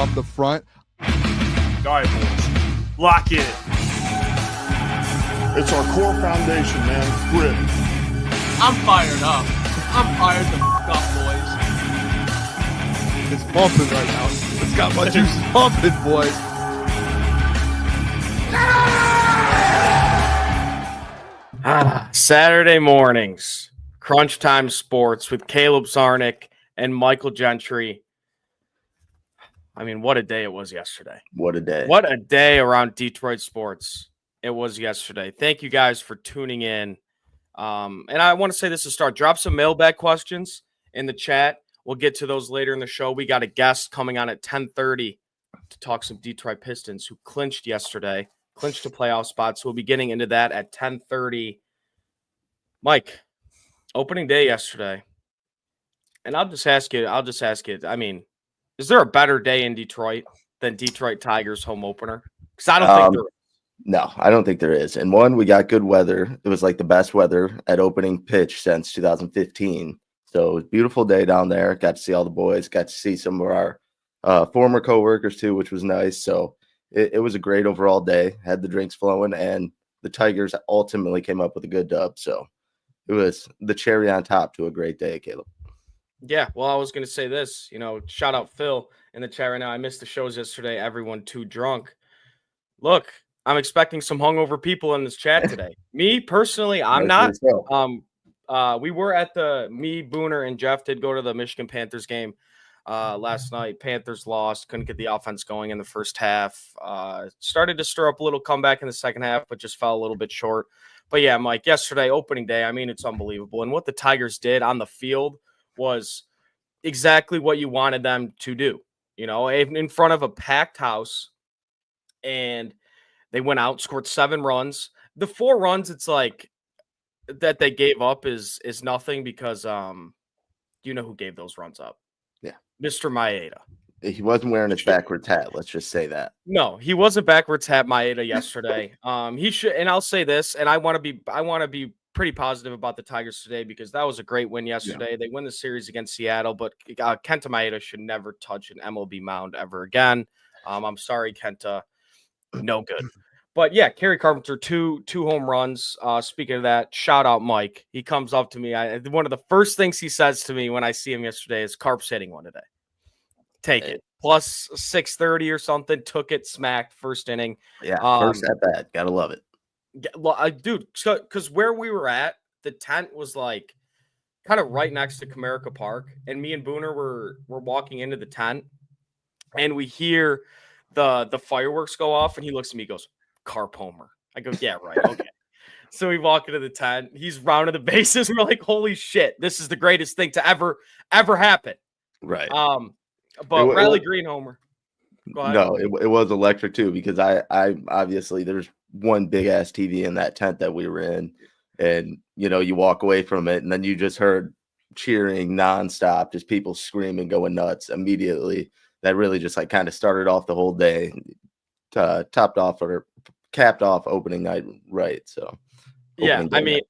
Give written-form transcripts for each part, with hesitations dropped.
from the front. All right, boys. Lock in. It's our core foundation, man. Grit. I'm fired up. I'm fired the f*** up, boys. It's pumping right now. It's got my juices pumping, boys. Saturday mornings, Crunch Time Sports with Caleb Czarnik and Michael Gentry. I mean, what a day it was yesterday. What a day. What a day around Detroit sports it was yesterday. Thank you guys for tuning in. And I want to say this to start. Drop some mailbag questions in the chat. We'll get to those later in the show. We got a guest coming on at 10:30 to talk some Detroit Pistons who clinched yesterday, clinched a playoff spot. So we'll be getting into that at 10:30. Mike, opening day yesterday. And I'll just ask you. I mean, is there a better day in Detroit than Detroit Tigers home opener? Because I don't think there is. No, I don't think there is. And one, we got good weather. It was like the best weather at opening pitch since 2015. So it was a beautiful day down there. Got to see all the boys. Got to see some of our former coworkers too, which was nice. So it was a great overall day. Had the drinks flowing, and the Tigers ultimately came up with a good dub. So it was the cherry on top to a great day, Caleb. Yeah, well, I was going to say this. Shout out Phil in the chat right now. I missed the shows yesterday. Everyone too drunk. Look, I'm expecting some hungover people in this chat today. Me personally, I'm not. We were at Booner, and Jeff did go to the Michigan Panthers game last night. Panthers lost, couldn't get the offense going in the first half. Started to stir up a little comeback in the second half, but just fell a little bit short. But yeah, Mike, yesterday, opening day, I mean, it's unbelievable. And what the Tigers did on the field was exactly what you wanted them to do, in front of a packed house. And they went out, scored 7 runs. The 4 runs, it's like that they gave up is nothing because you know who gave those runs up? Yeah. Mr. Maeda. He wasn't wearing his backwards hat. Let's just say that. No, he wasn't backwards hat Maeda yesterday. He should, and I'll say this, and I want to be pretty positive about the Tigers today because that was a great win yesterday. Yeah. They win the series against Seattle, but Kenta Maeda should never touch an MLB mound ever again. I'm sorry, Kenta. No good. But yeah, Kerry Carpenter, two home runs. Speaking of that, shout out Mike. He comes up to me. One of the first things he says to me when I see him yesterday is Carp's hitting one today. Take it. Plus 630 or something. Took it, smacked, first inning. Yeah, first at bat. Gotta love it. Dude, because where we were at, the tent was like kind of right next to Comerica Park. And me and Booner were walking into the tent. And we hear the fireworks go off. And he looks at me and goes, Carp homer. I go, yeah, right. Okay. So we walk into the tent. He's rounding the bases. We're like, holy shit, this is the greatest thing to ever happen. Right. But Riley Green homer. Go ahead. No, it was electric too, because I obviously there's one big ass TV in that tent that we were in, and you walk away from it, and then you just heard cheering nonstop, just people screaming, going nuts immediately. That really just like kind of started off the whole day, topped off or capped off opening night, right? So yeah, I mean,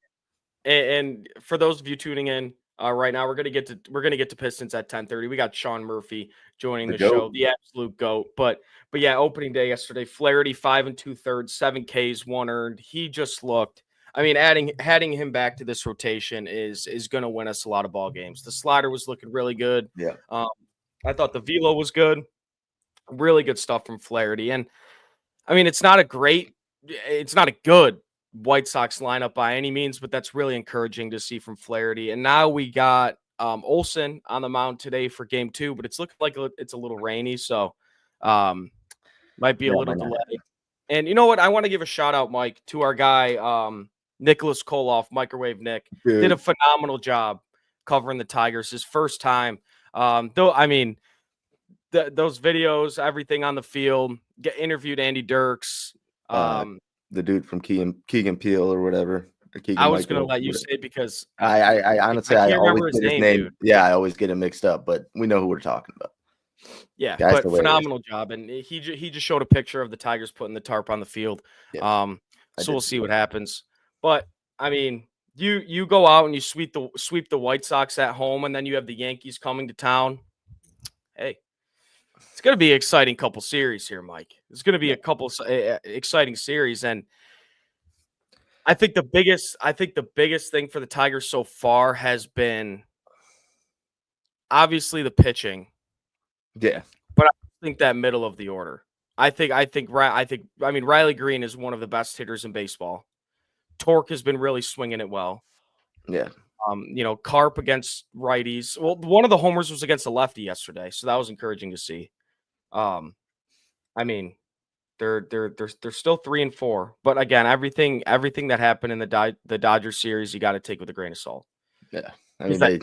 and for those of you tuning in right now, we're gonna get to Pistons at 10:30. We got Sean Murphy joining the show, the absolute GOAT. But yeah, opening day yesterday, Flaherty 5 2/3, 7 Ks, 1 earned. He just looked. I mean, adding him back to this rotation is going to win us a lot of ball games. The slider was looking really good. Yeah, I thought the velo was good. Really good stuff from Flaherty. And I mean, it's not a good White Sox lineup by any means, but that's really encouraging to see from Flaherty. And now we got Olsen on the mound today for game 2, but it's looking like it's a little rainy, so might be a little delay. And you know what? I want to give a shout out, Mike, to our guy, Nicholas Koloff, Microwave Nick. Dude. Did a phenomenal job covering the Tigers. His first time. Though, I mean, those videos, everything on the field, interviewed Andy Dirks. The dude from Keegan Peele or whatever. I was going to let you say because I honestly I always get his name. Dude. Yeah, I always get him mixed up, but we know who we're talking about. Yeah, but phenomenal job, and he just showed a picture of the Tigers putting the tarp on the field. Yeah, so we'll see what happens. But I mean, you go out and you sweep the White Sox at home, and then you have the Yankees coming to town. Hey, It's going to be an exciting couple series here, Mike. It's going to be a couple exciting series, and I think the biggest thing for the Tigers so far has been obviously the pitching. Yeah. But I think that middle of the order. I mean Riley Green is one of the best hitters in baseball. Torque has been really swinging it well. Yeah. Carp against righties. Well, one of the homers was against a lefty yesterday, so that was encouraging to see. I mean, they're still 3-4, but again, everything that happened in the Dodgers series, you got to take with a grain of salt. Yeah, I mean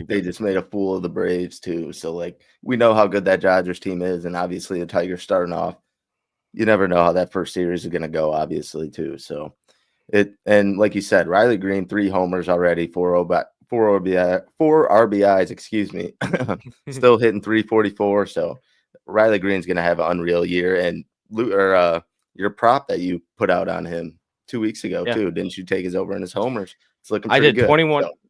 they just made a fool of the Braves too. So like we know how good that Dodgers team is, and obviously the Tigers starting off. You never know how that first series is going to go, obviously too. So and like you said, Riley Green 3 homers already, 4 RBIs, excuse me, still hitting 344. So Riley Green's going to have an unreal year. And your prop that you put out on him 2 weeks ago too, didn't you take his over in his homers? It's looking pretty good.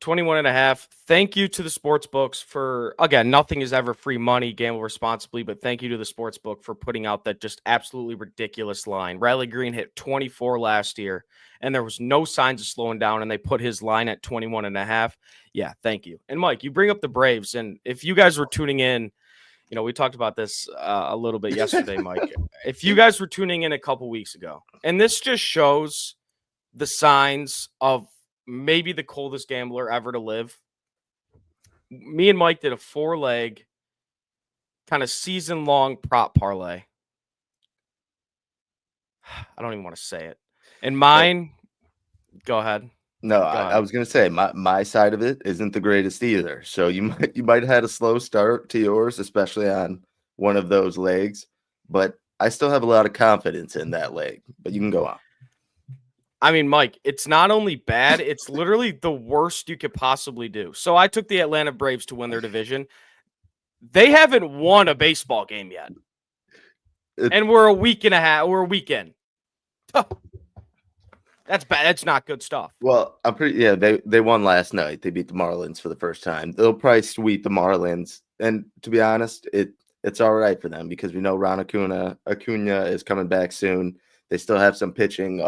21 and a half. Thank you to the sports books for, again, nothing is ever free money, gamble responsibly, but thank you to the sports book for putting out that just absolutely ridiculous line. Riley Green hit 24 last year, and there was no signs of slowing down, and they put his line at 21 and a half. Yeah, thank you. And Mike, you bring up the Braves, and if you guys were tuning in, we talked about this a little bit yesterday, Mike. If you guys were tuning in a couple weeks ago, and this just shows the signs of maybe the coldest gambler ever to live. Me and Mike did a 4-leg kind of season-long prop parlay. I don't even want to say it. And mine, go ahead. No, I was going to say my side of it isn't the greatest either. So you might have had a slow start to yours, especially on one of those legs. But I still have a lot of confidence in that leg. But you can go on. I mean, Mike, it's not only bad, it's literally the worst you could possibly do. So I took the Atlanta Braves to win their division. They haven't won a baseball game yet. And we're a week and a half. We're a weekend. That's bad. That's not good stuff. Well, they won last night. They beat the Marlins for the first time. They'll probably sweep the Marlins. And to be honest, it's all right for them because we know Ron Acuna is coming back soon. They still have some pitching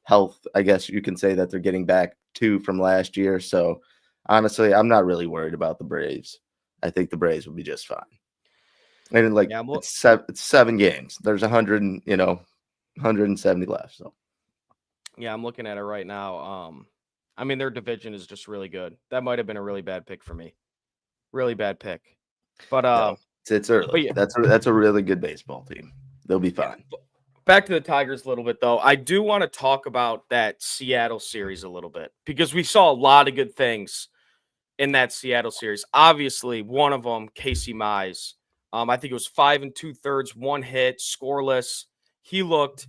health, I guess you can say, that they're getting back to from last year. So honestly, I'm not really worried about the Braves. I think the Braves will be just fine. And it's 7 games. There's 170 left. So yeah, I'm looking at it right now. I mean, their division is just really good. That might have been a really bad pick for me. Really bad pick. But no, it's early. But that's a really good baseball team. They'll be fine. Back to the Tigers a little bit, though. I do want to talk about that Seattle series a little bit because we saw a lot of good things in that Seattle series. Obviously, one of them, Casey Mize. I think it was 5 2/3, 1 hit, scoreless. He looked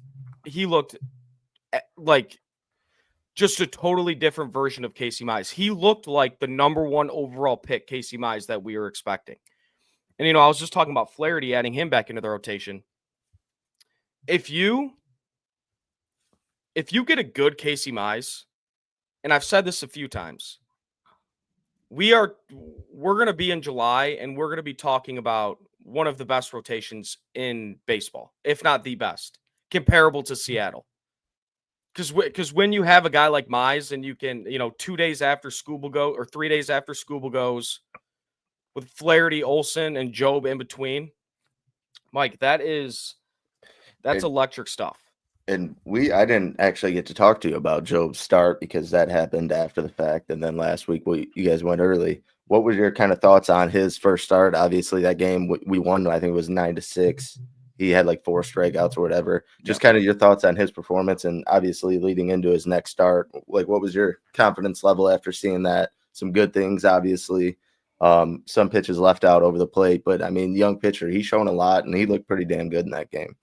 like just a totally different version of Casey Mize. He looked like the number 1 overall pick, Casey Mize, that we were expecting. And, I was just talking about Flaherty, adding him back into the rotation. If you get a good Casey Mize, and I've said this a few times, we're going to be in July, and we're going to be talking about one of the best rotations in baseball, if not the best, comparable to Seattle. Because when you have a guy like Mize and you can, 2 days after Skubal goes, or 3 days after Skubal goes, with Flaherty, Olsen, and Job in between, Mike, that's electric stuff. And I didn't actually get to talk to you about Job's start because that happened after the fact. And then last week you guys went early. What were your kind of thoughts on his first start? Obviously, that game we won, I think it was 9-6. He had like 4 strikeouts or whatever. Just kind of your thoughts on his performance and obviously leading into his next start. Like, what was your confidence level after seeing that? Some good things, obviously. Some pitches left out over the plate. But, I mean, young pitcher, he's shown a lot, and he looked pretty damn good in that game.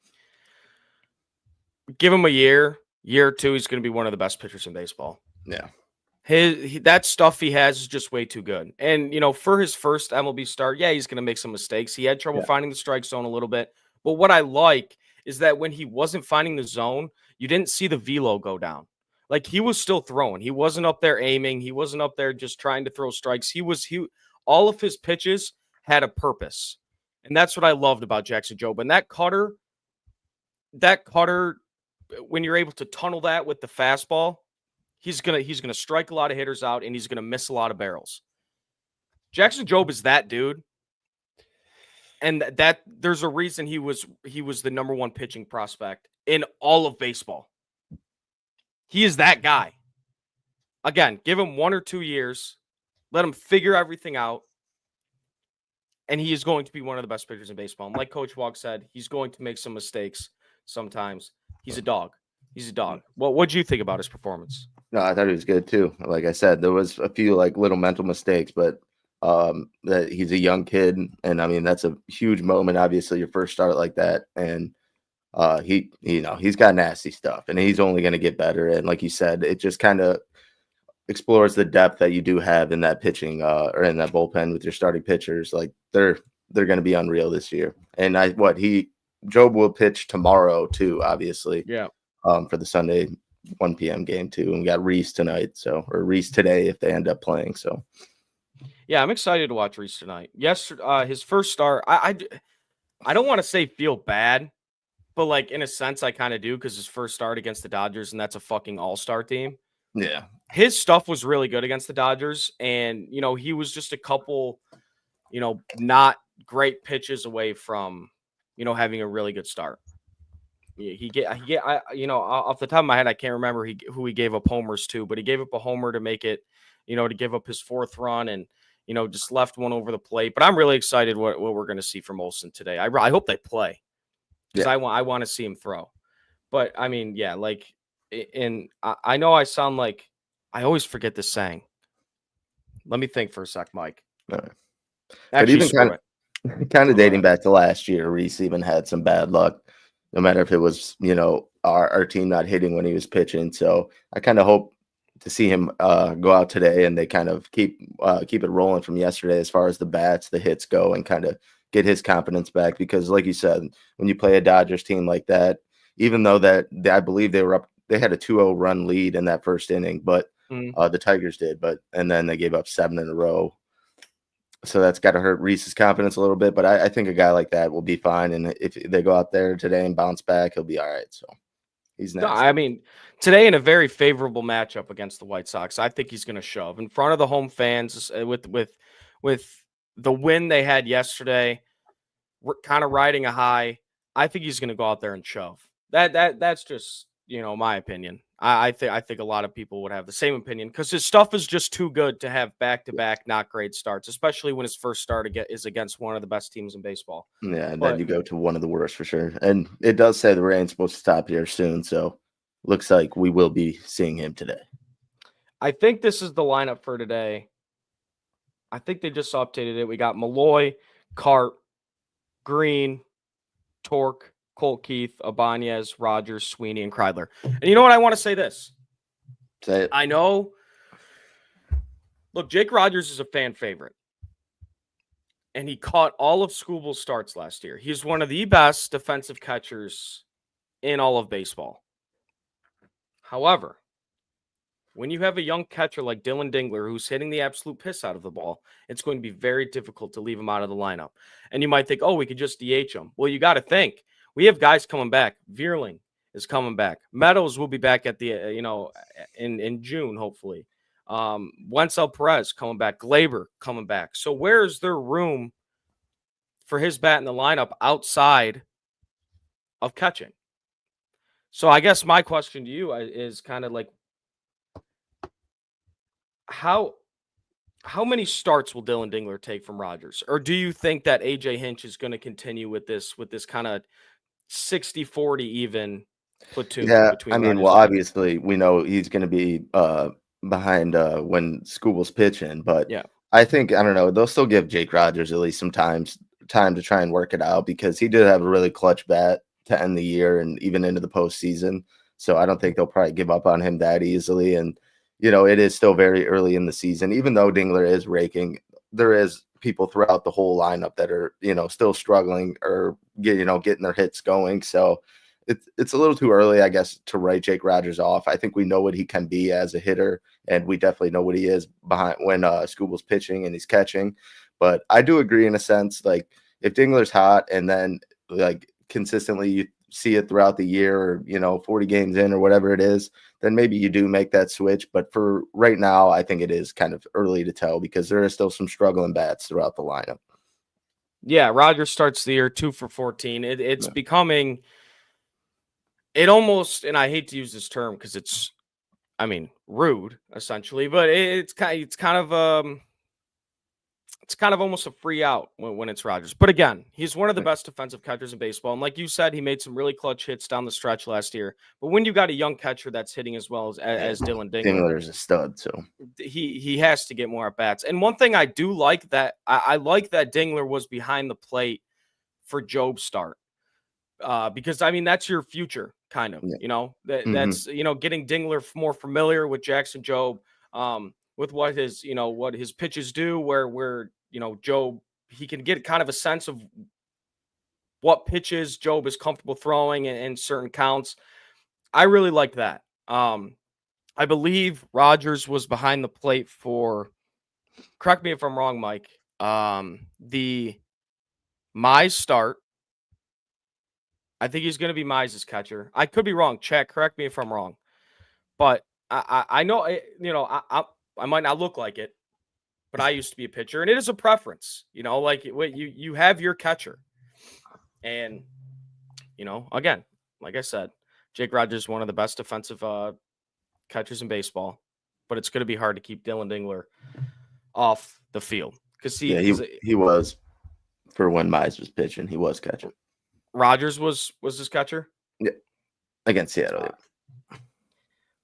Give him a year or two, he's going to be one of the best pitchers in baseball. Yeah. That stuff he has is just way too good. And, for his first MLB start, he's going to make some mistakes. He had trouble finding the strike zone a little bit. But what I like is that when he wasn't finding the zone, you didn't see the velo go down. Like, he was still throwing. He wasn't up there aiming. He wasn't up there just trying to throw strikes. All of his pitches had a purpose. And that's what I loved about Jackson Jobe. And that cutter, when you're able to tunnel that with the fastball, he's gonna strike a lot of hitters out, and he's gonna miss a lot of barrels. Jackson Jobe is that dude. And that there's a reason he was the number one pitching prospect in all of baseball. He is that guy. Again, give him 1 or 2 years, let him figure everything out, and he is going to be one of the best pitchers in baseball. And like Coach Walk said, he's going to make some mistakes sometimes. He's a dog. He's a dog. What do you think about his performance? No, I thought he was good too. Like I said, there was a few like little mental mistakes, but that he's a young kid, and I mean that's a huge moment. Obviously, your first start like that, and he's got nasty stuff, and he's only going to get better. And like you said, it just kind of explores the depth that you do have in that pitching or in that bullpen with your starting pitchers. Like they're going to be unreal this year. And Jobe will pitch tomorrow too, obviously. Yeah. For the Sunday 1 p.m. game too, and we got Reese tonight, or Reese today if they end up playing. So. Yeah, I'm excited to watch Reese tonight. Yesterday, his first start, I don't want to say feel bad, but like in a sense, I kind of do because his first start against the Dodgers, and that's a fucking all-star team. Yeah, his stuff was really good against the Dodgers, and he was just a couple, not great pitches away from, having a really good start. Off the top of my head, I can't remember who he gave up homers to, but he gave up a homer to make it, to give up his fourth run, and just left one over the plate. But I'm really excited what we're going to see from Olsen today. I hope they play because I want to see him throw. But I mean, yeah, like, and I know I sound like I always forget this saying. Let me think for a sec, Mike. All right. Actually, but even kind of dating back to last year, Reese even had some bad luck. No matter if it was, our team not hitting when he was pitching. So I kind of hope to see him go out today and they kind of keep it rolling from yesterday as far as the bats, the hits go, and kind of get his confidence back. Because like you said, when you play a Dodgers team like that, even though I believe they had a 2-0 run lead in that first inning, but the Tigers did, and then they gave up 7 in a row. So that's got to hurt Reese's confidence a little bit, but I think a guy like that will be fine. And if they go out there today and bounce back, he'll be all right. So he's next. No, I mean, today in a very favorable matchup against the White Sox, I think he's going to shove in front of the home fans with the win they had yesterday, kind of riding a high. I think he's going to go out there and shove. That's just, my opinion. I think a lot of people would have the same opinion because his stuff is just too good to have back-to-back not great starts, especially when his first start is against one of the best teams in baseball. Yeah, and then you go to one of the worst for sure. And it does say the rain's supposed to stop here soon, so looks like we will be seeing him today. I think this is the lineup for today. I think they just updated it. We got Malloy, Cart, Green, Torque, Colt Keith, Ibanez, Rogers, Sweeney, and Kreidler. And you know what? I want to say this. Say it. I know. Look, Jake Rogers is a fan favorite. And he caught all of Scooble's starts last year. He's one of the best defensive catchers in all of baseball. However, when you have a young catcher like Dylan Dingler who's hitting the absolute piss out of the ball, it's going to be very difficult to leave him out of the lineup. And you might think, we could just DH him. Well, you got to think. We have guys coming back. Veerling is coming back. Meadows will be back at the, in June, hopefully. Wenzel Perez coming back. Glaber coming back. So where is there room for his bat in the lineup outside of catching? So I guess my question to you is kind of like, how many starts will Dylan Dingler take from Rogers? Or do you think that AJ Hinch is going to continue with this kind of 60-40 even platoon? Yeah, between I mean, Rogers well, and obviously we know he's going to be behind when Scooble's pitching, but yeah, I think, I don't know, they'll still give Jake Rogers at least some time to try and work it out because he did have a really clutch bat to end the year and even into the postseason. So I don't think they'll probably give up on him that easily. And, it is still very early in the season, even though Dingler is raking, there is people throughout the whole lineup that are, still struggling or getting their hits going. So it's a little too early, I guess, to write Jake Rogers off. I think we know what he can be as a hitter, and we definitely know what he is behind when Scooble's pitching and he's catching. But I do agree in a sense, like if Dingler's hot and then like consistently you see it throughout the year or, 40 games in or whatever it is, then maybe you do make that switch. But for right now, I think it is kind of early to tell because there are still some struggling bats throughout the lineup. Yeah, Rogers starts the year 2 for 14. It's becoming it almost, and I hate to use this term because it's, rude essentially, but it's kind of almost a free out when it's Rogers. But again, he's one of the best defensive catchers in baseball. And like you said, he made some really clutch hits down the stretch last year. But when you got a young catcher that's hitting as well as Dylan Dingler, Dingler's a stud, so he has to get more at bats. And one thing I do like that I like that Dingler was behind the plate for Job's start. Because that's your future kind of, that's, getting Dingler more familiar with Jackson Job, with what his pitches do, where Job, he can get kind of a sense of what pitches Job is comfortable throwing in certain counts. I really like that. I believe Rogers was behind the plate for, correct me if I'm wrong, Mike, the Mize start. I think he's going to be Mize's catcher. I could be wrong. Chat, correct me if I'm wrong. But I know, I might not look like it, but I used to be a pitcher, and it is a preference. Like you have your catcher. And, again, like I said, Jake Rogers is one of the best defensive catchers in baseball, but it's going to be hard to keep Dylan Dingler off the field. He was, for when Mize was pitching, he was catching. Rogers was his catcher? Yeah, against Seattle. Yeah.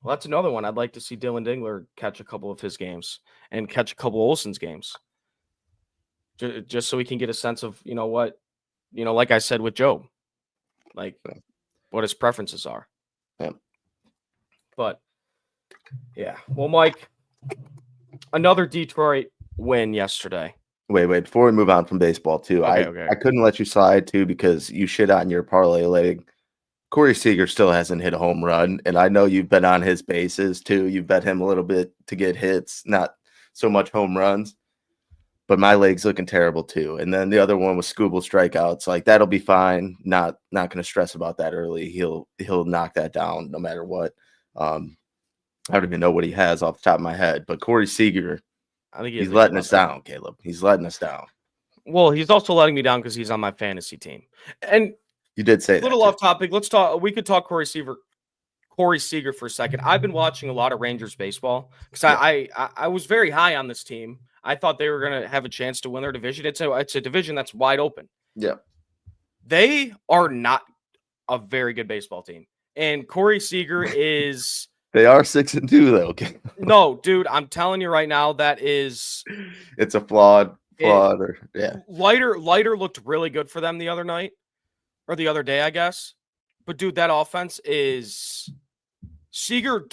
Well, that's another one. I'd like to see Dylan Dingler catch a couple of his games and catch a couple of Olsen's games. Just so we can get a sense of, like I said with Job, like what his preferences are. Yeah. But, yeah. Well, Mike, another Detroit win yesterday. Wait, before we move on from baseball, too, okay. I couldn't let you slide, too, because you shit on your parlay leg. Corey Seager still hasn't hit a home run, and I know you've been on his bases, too. You've bet him a little bit to get hits, not so much home runs. But my leg's looking terrible, too. And then the other one was Scooble strikeouts. Like, that'll be fine. Not going to stress about that early. He'll knock that down no matter what. I don't even know what he has off the top of my head. But Corey Seager, I think he's letting us down, Caleb. He's letting us down. Well, he's also letting me down because he's on my fantasy team. And you did say a little off topic. Let's talk. We could talk Corey Seager for a second. I've been watching a lot of Rangers baseball because I was very high on this team. I thought they were going to have a chance to win their division. It's a division that's wide open. Yeah, they are not a very good baseball team, and Corey Seager is. They are 6-2 though. Okay. No, dude, I'm telling you right now, it's a flawed. Leiter looked really good for them the other night or the other day, I guess. But dude, that offense is Seager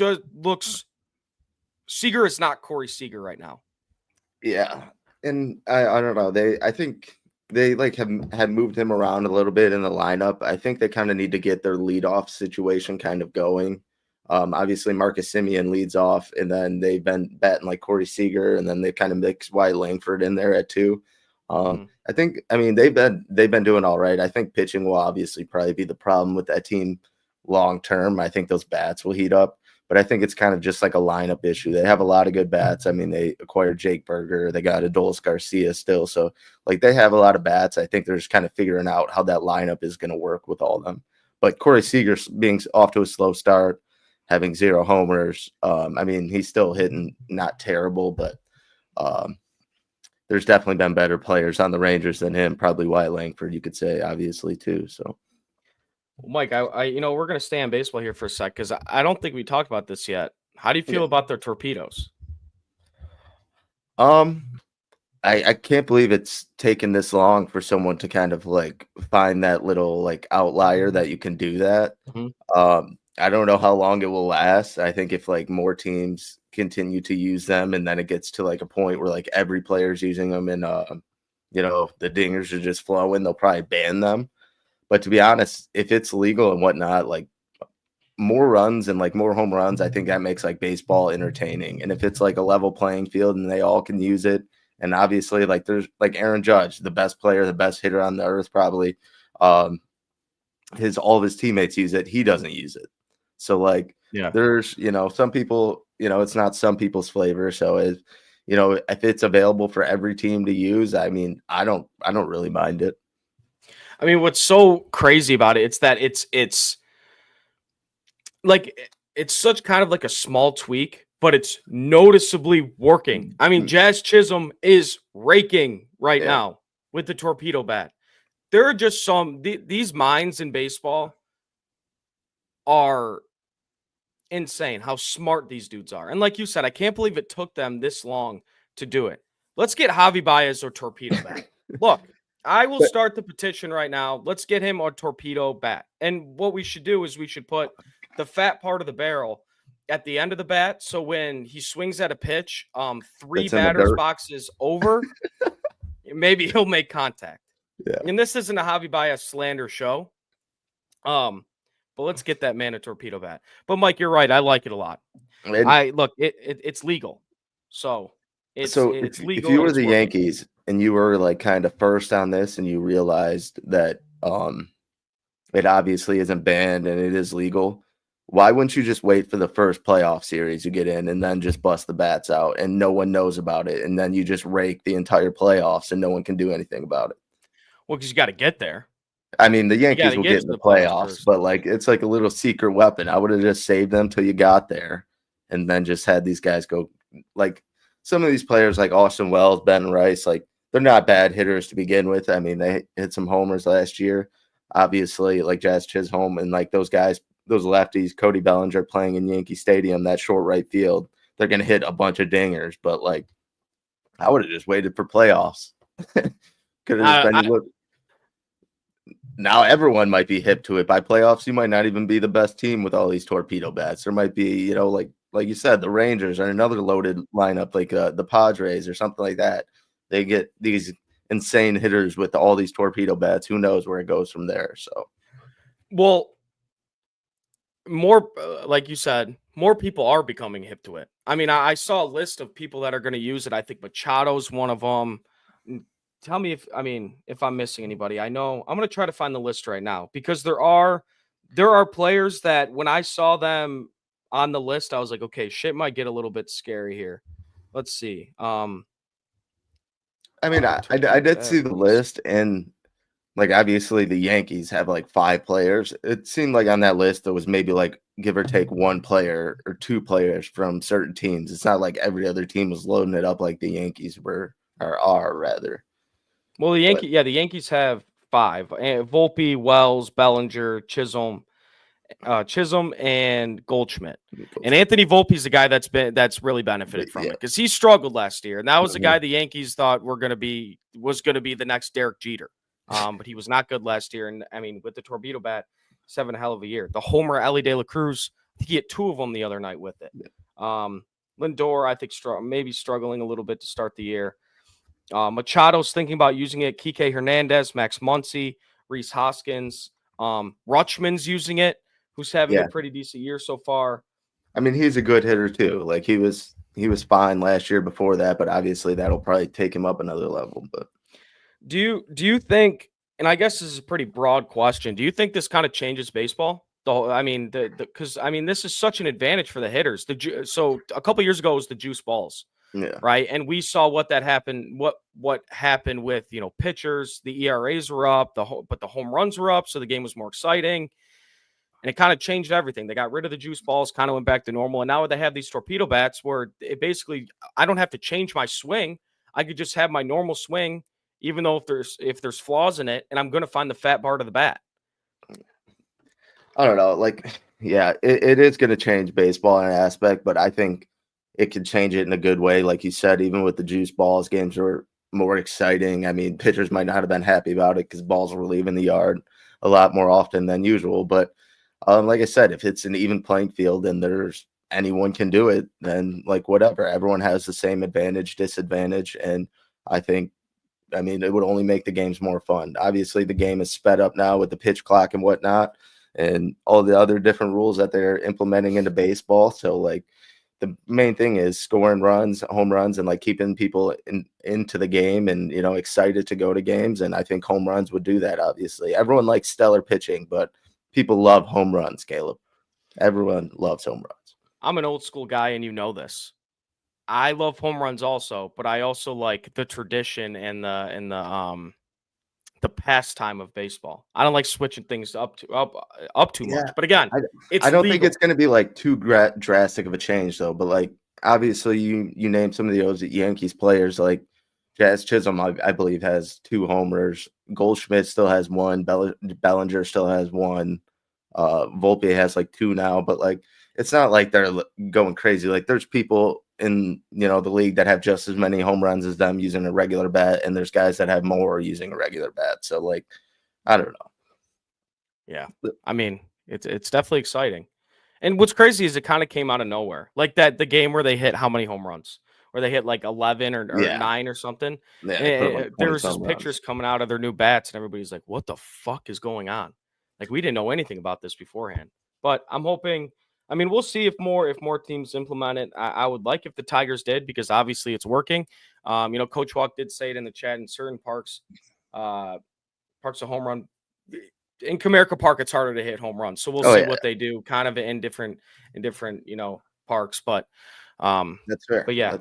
is not Corey Seager right now. Yeah, and I don't know. I think they had moved him around a little bit in the lineup. I think they kind of need to get their leadoff situation kind of going. Obviously Marcus Semien leads off, and then they've been batting like Corey Seager, and then they kind of mix Wyatt Langford in there at 2. I think, they've been doing all right. I think pitching will obviously probably be the problem with that team long term. I think those bats will heat up, but I think it's kind of just like a lineup issue. They have a lot of good bats. They acquired Jake Berger. They got Adolis Garcia still. So they have a lot of bats. I think they're just kind of figuring out how that lineup is going to work with all of them. But Corey Seager being off to a slow start, having 0 homers. He's still hitting not terrible, but there's definitely been better players on the Rangers than him. Probably Wyatt Langford, you could say, obviously, too. So, Mike, I we're going to stay on baseball here for a sec because I don't think we talked about this yet. How do you feel about their torpedoes? I can't believe it's taken this long for someone to kind of find that little outlier that you can do that. Mm-hmm. I don't know how long it will last. I think if more teams continue to use them, and then it gets to a point where every player's using them, and the dingers are just flowing, they'll probably ban them. But to be honest, if it's legal and whatnot, more runs and more home runs, I think that makes baseball entertaining. And if it's a level playing field and they all can use it, And obviously, like there's like Aaron Judge, the best player, the best hitter on the earth, probably. All of his teammates use it. He doesn't use it. So like, there's some people, it's not some people's flavor. So if it's available for every team to use, I mean, I don't really mind it. I mean, what's so crazy about it, it's that it's like it's such kind of like a small tweak, but it's noticeably working. I mean, Jazz Chisholm is raking right now with the torpedo bat. There are just these minds in baseball are insane how smart these dudes are. And like you said, I can't believe it took them this long to do it. Let's get Javi Baez or torpedo bat. Look, I will start the petition right now. Let's get him a torpedo bat. And what we should do is we should put the fat part of the barrel at the end of the bat. So when he swings at a pitch, 3 batters boxes over, maybe he'll make contact. Yeah. And this isn't a Javi Baez slander show. But let's get that man a torpedo bat. But Mike, you're right. I like it a lot. It's legal. So it's legal. If you were the Yankees and you were like kind of first on this and you realized that it obviously isn't banned and it is legal, why wouldn't you just wait for the first playoff series you get in and then just bust the bats out and no one knows about it? And then you just rake the entire playoffs and no one can do anything about it. Well, because you got to get there. I mean, the Yankees will get in the playoffs, but like it's like a little secret weapon. I would have just saved them till you got there and then just had these guys go. Like some of these players like Austin Wells, Ben Rice, like they're not bad hitters to begin with. I mean, they hit some homers last year, obviously, like Jazz Chisholm and like those guys, those lefties, Cody Bellinger playing in Yankee Stadium, that short right field, they're going to hit a bunch of dingers. But like, I would have just waited for playoffs. Could have just been now everyone might be hip to it. By playoffs, you might not even be the best team with all these torpedo bats. There might be, like you said, the Rangers are another loaded lineup, like the Padres or something like that. They get these insane hitters with all these torpedo bats. Who knows where it goes from there? So, well, more like you said, more people are becoming hip to it. I mean, I saw a list of people that are going to use it. I think Machado's one of them. Tell me if I'm missing anybody. I know I'm going to try to find the list right now because there are players that when I saw them on the list, I was like, okay, shit might get a little bit scary here. Let's see. I mean, I did see the list, and like obviously the Yankees have like 5 players. It seemed like on that list there was maybe like give or take 1 player or 2 players from certain teams. It's not like every other team was loading it up like the Yankees are rather. Well, the Yankees have 5: Volpe, Wells, Bellinger, Chisholm, and Goldschmidt. And Anthony Volpe's the guy that's really benefited from it because he struggled last year, and that was the guy the Yankees thought was going to be the next Derek Jeter. But he was not good last year, and I mean with the torpedo bat, he's having a hell of a year. The homer, Ellie De La Cruz, I think he hit 2 of them the other night with it. Lindor, I think maybe struggling a little bit to start the year. Machado's thinking about using it. Kike Hernandez, Max Muncy, Rhys Hoskins, Rutschman's using it, who's having a pretty decent year so far. I mean, he's a good hitter too. Like he was fine last year before that, but obviously that'll probably take him up another level. But do you think? And I guess this is a pretty broad question. Do you think this kind of changes baseball? Because this is such an advantage for the hitters. So a couple years ago it was the juice balls. Yeah. Right. And we saw what happened happened with, pitchers. The ERAs were up, but the home runs were up. So the game was more exciting. And it kind of changed everything. They got rid of the juice balls, kind of went back to normal. And now they have these torpedo bats where it basically, I don't have to change my swing. I could just have my normal swing, even though if there's flaws in it, and I'm going to find the fat part of the bat. I don't know. Like, yeah, it is going to change baseball in an aspect, but I think it could change it in a good way. Like you said, even with the juice balls, games were more exciting. I mean, pitchers might not have been happy about it because balls were leaving the yard a lot more often than usual. But like I said, if it's an even playing field and there's anyone can do it, then like whatever, everyone has the same advantage, disadvantage. And I think, it would only make the games more fun. Obviously, the game is sped up now with the pitch clock and whatnot and all the other different rules that they're implementing into baseball. So like, the main thing is scoring runs, home runs, and like keeping people into the game and, you know, excited to go to games. And I think home runs would do that. Obviously, everyone likes stellar pitching, but people love home runs. Caleb, everyone loves home runs. I'm an old school guy, and you know this. I love home runs also, but I also like the tradition and the pastime of baseball. I don't like switching things up too much. But again, I don't think it's going to be like too drastic of a change though. But like obviously, you name some of the Yankees players like Jazz Chisholm. I believe has 2 homers. Goldschmidt still has 1. Bellinger still has 1. Volpe has like 2 now. But like it's not like they're going crazy. Like there's people in, you know, the league that have just as many home runs as them using a regular bat, and there's guys that have more using a regular bat. So like, I don't know. Yeah, I mean, it's definitely exciting. And what's crazy is it kind of came out of nowhere. Like the game where they hit how many home runs? Where they hit like 11 or 9 or something. Yeah, there was just pictures coming out of their new bats, and everybody's like, "What the fuck is going on?" Like we didn't know anything about this beforehand. But I'm hoping. I mean, we'll see if more teams implement it. I would like if the Tigers did, because obviously it's working. You know, Coach Walk did say it in the chat. In certain parks of home run in Comerica Park, it's harder to hit home runs. So we'll see what they do, kind of in different you know parks. But that's fair. But yeah,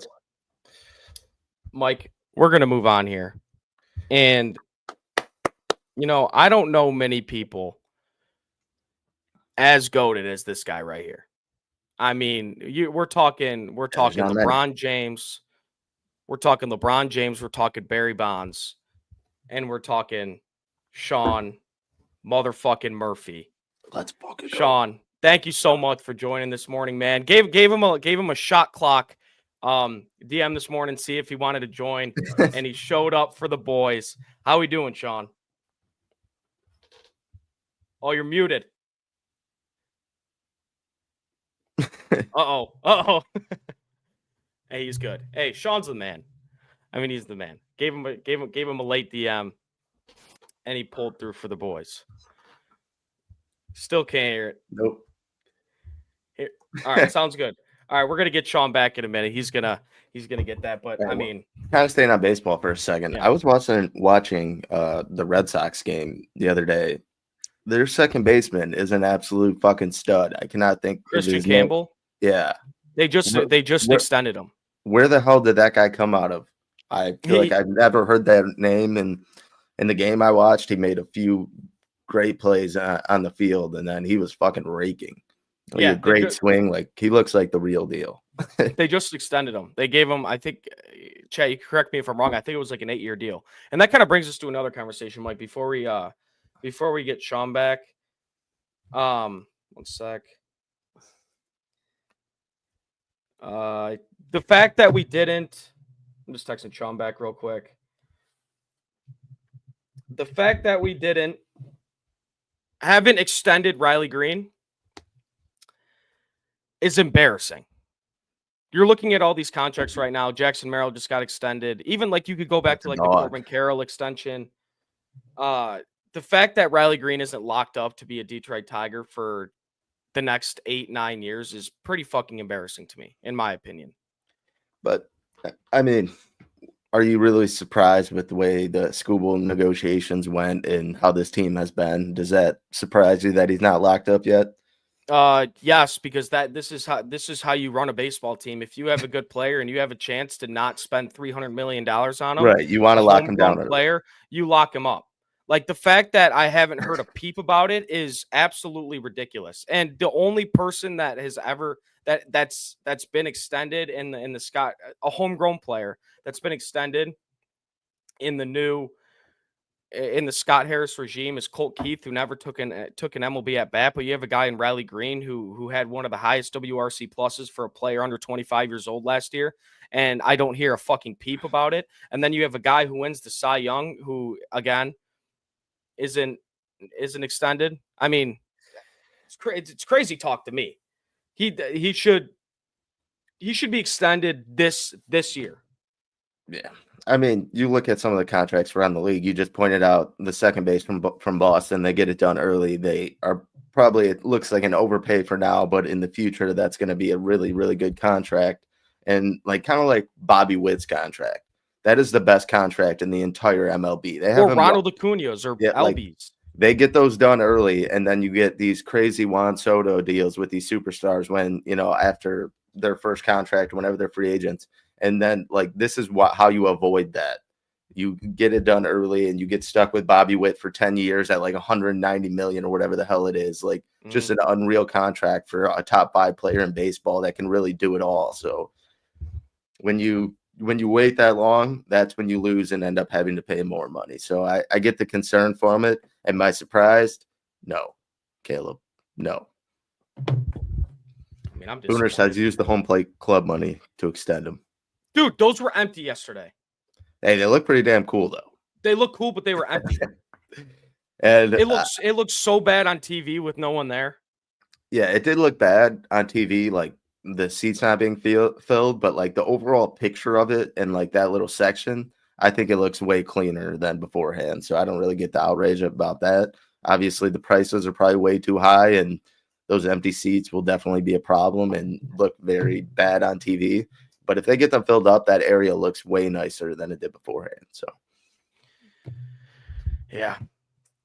Mike, we're gonna move on here, and you know, I don't know many people as goated as this guy right here. I mean, we're talking LeBron James. We're talking LeBron James. We're talking Barry Bonds, and we're talking Sean motherfucking Murphy. Let's fucking go. Sean, thank you so much for joining this morning, man. Gave him a shot clock. DM this morning, see if he wanted to join, and he showed up for the boys. How we doing, Sean? Oh, you're muted. Uh-oh. Hey, he's good. Hey, Sean's the man. I mean, he's the man. Gave him a late DM, and he pulled through for the boys. Still can't hear it. Nope. Here. All right, sounds good. All right, we're gonna get Sean back in a minute. He's gonna get that. But I mean, kind of staying on baseball for a second. Yeah. I was watching the Red Sox game the other day. Their second baseman is an absolute fucking stud. I cannot think Christian Campbell. Yeah. They just extended him. Where the hell did that guy come out of? I feel like I've never heard that name. And in the game I watched, he made a few great plays on the field, and then he was fucking raking. Like a great swing. Like he looks like the real deal. They just extended him. They gave him, I think, Chad, you correct me if I'm wrong. I think it was like an 8-year deal. And that kind of brings us to another conversation, Mike. Before we get Sean back, one sec. The fact that we didn't, I'm just texting Sean back real quick. The fact that we haven't extended Riley Green is embarrassing. You're looking at all these contracts right now. Jackson Merrill just got extended. Even like you could go back to like the Corbin Carroll extension. The fact that Riley Green isn't locked up to be a Detroit Tiger for the next 8-9 years is pretty fucking embarrassing to me, in my opinion. But I mean, are you really surprised with the way the Scooble negotiations went and how this team has been? Does that surprise you that he's not locked up yet? Yes, because this is how you run a baseball team. If you have a good player and you have a chance to not spend $300 million on him, right? You want to lock him down. Player, you lock him up. Like the fact that I haven't heard a peep about it is absolutely ridiculous. And the only person that has ever that's been extended in the Scott, a homegrown player that's been extended in the Scott Harris regime is Colt Keith, who never took an MLB at bat. But you have a guy in Riley Green who had one of the highest WRC pluses for a player under 25 years old last year, and I don't hear a fucking peep about it. And then you have a guy who wins the Cy Young, who again isn't extended. I mean, it's crazy talk to me. He should be extended this year. Yeah. I mean, you look at some of the contracts around the league. You just pointed out the second base from Boston. They get it done early. They are probably it looks like an overpay for now, but in the future, that's going to be a really, really good contract. And like kind of like Bobby Witt's contract. That is the best contract in the entire MLB. They have or Ronald Acuna's or LB's. They get those done early, and then you get these crazy Juan Soto deals with these superstars when, after their first contract, whenever they're free agents. And then like this is how you avoid that. You get it done early and you get stuck with Bobby Witt for 10 years at like 190 million or whatever the hell it is. Like just an unreal contract for a top 5 player in baseball that can really do it all. So when you wait that long, that's when you lose and end up having to pay more money. So I get the concern from it. Am I surprised? No, Caleb, no. I mean, I'm Booner says use the home plate club money to extend them. Dude, those were empty yesterday. Hey, they look pretty damn cool though. They look cool, but they were empty. And it looks so bad on TV with no one there. Yeah, it did look bad on TV, like the seats not being filled, but like the overall picture of it and like that little section, I think it looks way cleaner than beforehand. So I don't really get the outrage about that. Obviously, the prices are probably way too high, and those empty seats will definitely be a problem and look very bad on TV. But if they get them filled up, that area looks way nicer than it did beforehand. So, yeah.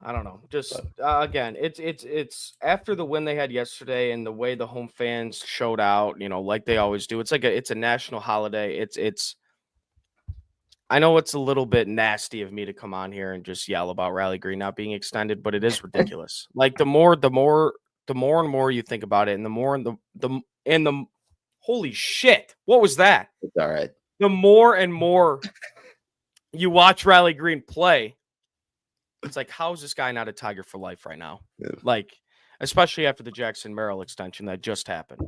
I don't know. Just again, it's after the win they had yesterday and the way the home fans showed out, like they always do. It's like it's a national holiday. It's I know it's a little bit nasty of me to come on here and just yell about Riley Green not being extended, but it is ridiculous. Like the more and more you think about it, and the more the holy shit, what was that? It's all right. The more and more you watch Riley Green play, it's like, how is this guy not a Tiger for life right now? Yeah. Like, especially after the Jackson Merrill extension that just happened.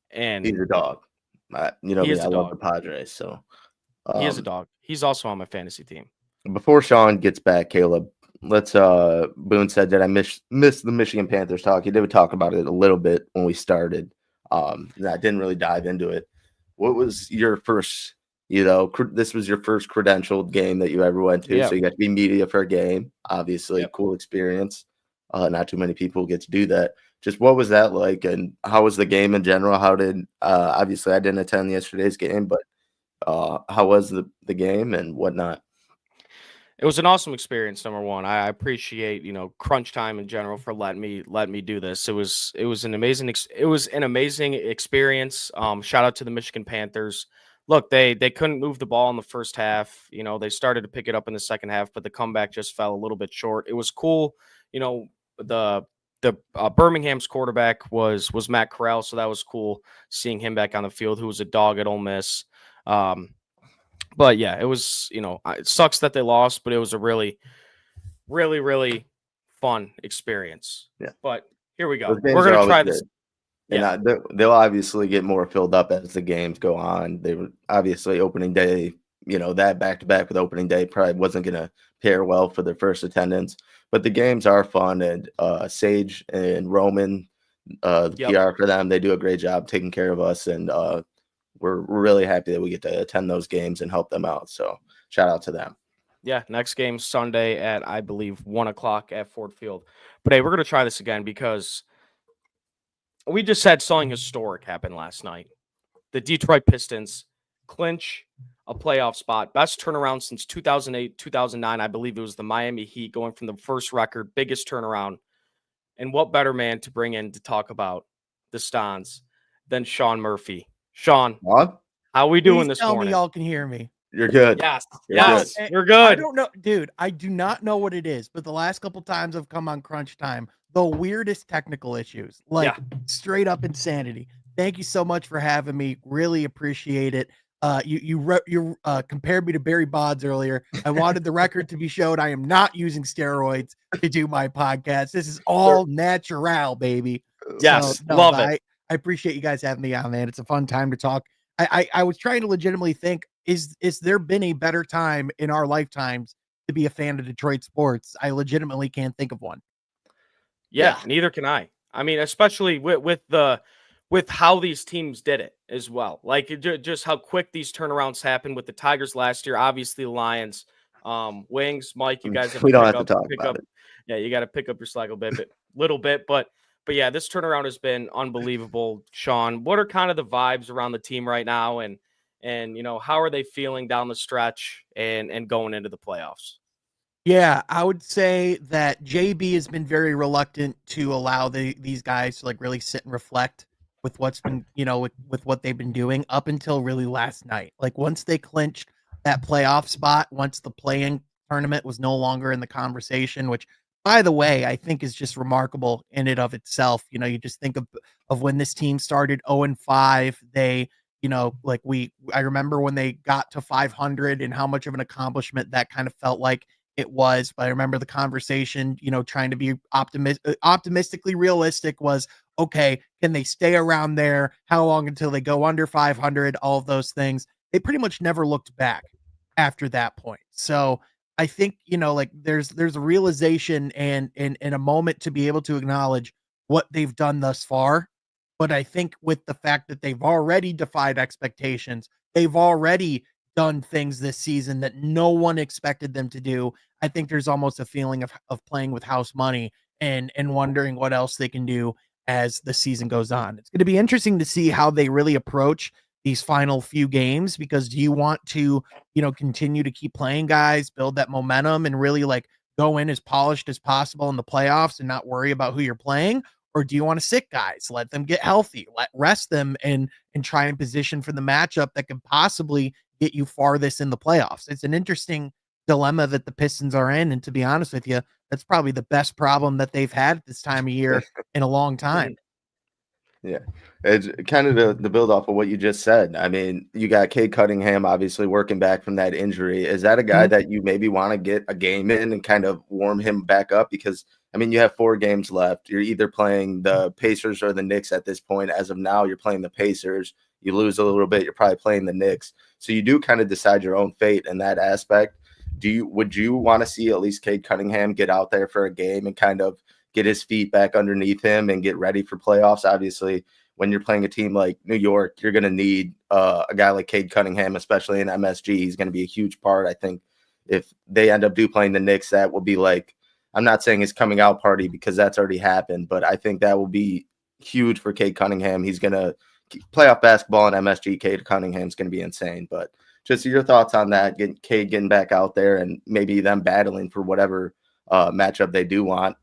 And he's a dog. I love the Padres, so he is a dog. He's also on my fantasy team. Before Sean gets back, Caleb, let's Boone said, did I miss the Michigan Panthers talk? He did talk about it a little bit when we started. I didn't really dive into it. What was your first, this was your first credentialed game that you ever went to. Yeah. So you got to be media for a game, obviously. Yep. Cool experience. Not too many people get to do that. Just what was that like? And how was the game in general? How did, obviously I didn't attend yesterday's game, but how was the game and whatnot? It was an awesome experience. Number one, I appreciate Crunch Time in general for letting me do this. It was an amazing experience. Shout out to the Michigan Panthers. Look, they couldn't move the ball in the first half. They started to pick it up in the second half, but the comeback just fell a little bit short. It was cool. The Birmingham's quarterback was Matt Corral, so that was cool seeing him back on the field. Who was a dog at Ole Miss. But yeah, it was, it sucks that they lost, but it was a really, really, really fun experience. Yeah. but here we go. We're going to try this. And they'll obviously get more filled up as the games go on. They were obviously opening day, that back-to-back with opening day probably wasn't going to pair well for their first attendance. But the games are fun, and Sage and Roman, the PR for them, they do a great job taking care of us, and we're really happy that we get to attend those games and help them out. So shout out to them. Yeah, next game Sunday at, I believe, 1:00 at Ford Field. But hey, we're going to try this again because we just had something historic happen last night. The Detroit Pistons clinch a playoff spot. Best turnaround since 2008, 2009. I believe it was the Miami Heat going from the first record, biggest turnaround. And what better man to bring in to talk about the Stons than Sean Murphy. Sean, what? How we doing Please this tell morning? me y'all can hear me. You're good. Yes. Yes. You're good. I don't know, dude. I do not know what it is, but the last couple times I've come on Crunch Time, the weirdest technical issues, like straight up insanity. Thank you so much for having me. Really appreciate it. You compared me to Barry Bonds earlier. I wanted the record to be showed. I am not using steroids to do my podcast. This is all natural, baby. Yes, so, love it. I appreciate you guys having me on, man. It's a fun time to talk. I was trying to legitimately think, is there been a better time in our lifetimes to be a fan of Detroit sports? I legitimately can't think of one. Yeah. Neither can I. I mean, especially with how these teams did it as well. Like just how quick these turnarounds happened with the Tigers last year. Obviously, the Lions, Wings, Mike, you guys have we don't have to talk about it. Yeah, you got to pick up your slack a little bit, but yeah, this turnaround has been unbelievable. Sean, what are kind of the vibes around the team right now, and how are they feeling down the stretch and going into the playoffs? Yeah, I would say that JB has been very reluctant to allow these guys to like really sit and reflect with what's been, with what they've been doing up until really last night. Like once they clinched that playoff spot, once the play-in tournament was no longer in the conversation, which by the way, I think is just remarkable in and of itself. You just think of when this team started 0-5, they, I remember when they got to 500 and how much of an accomplishment that kind of felt like it was. But I remember the conversation, trying to be optimistically realistic was, okay, can they stay around there? How long until they go under 500? All of those things. They pretty much never looked back after that point. So I think, there's a realization and a moment to be able to acknowledge what they've done thus far. But I think with the fact that they've already defied expectations, they've already done things this season that no one expected them to do. I think there's almost a feeling of playing with house money and wondering what else they can do as the season goes on. It's going to be interesting to see how they really approach these final few games, because do you want to, continue to keep playing guys, build that momentum and really like go in as polished as possible in the playoffs and not worry about who you're playing? Or do you want to sit guys, let them get healthy, rest them and try and position for the matchup that could possibly get you farthest in the playoffs? It's an interesting dilemma that the Pistons are in. And to be honest with you, that's probably the best problem that they've had at this time of year in a long time. Yeah, it's kind of the build off of what you just said. I mean, you got Cade Cunningham obviously working back from that injury. Is that a guy that you maybe want to get a game in and kind of warm him back up? Because, I mean, you have 4 games left. You're either playing the Pacers or the Knicks at this point. As of now, you're playing the Pacers. You lose a little bit, you're probably playing the Knicks. So you do kind of decide your own fate in that aspect. Would you want to see at least Cade Cunningham get out there for a game and kind of get his feet back underneath him and get ready for playoffs? Obviously, when you're playing a team like New York, you're going to need a guy like Cade Cunningham, especially in MSG. He's going to be a huge part. I think if they end up playing the Knicks, that will be like, I'm not saying his coming out party because that's already happened, but I think that will be huge for Cade Cunningham. He's going to playoff basketball in MSG. Cade Cunningham's going to be insane. But just your thoughts on that, Cade getting back out there and maybe them battling for whatever matchup they do want.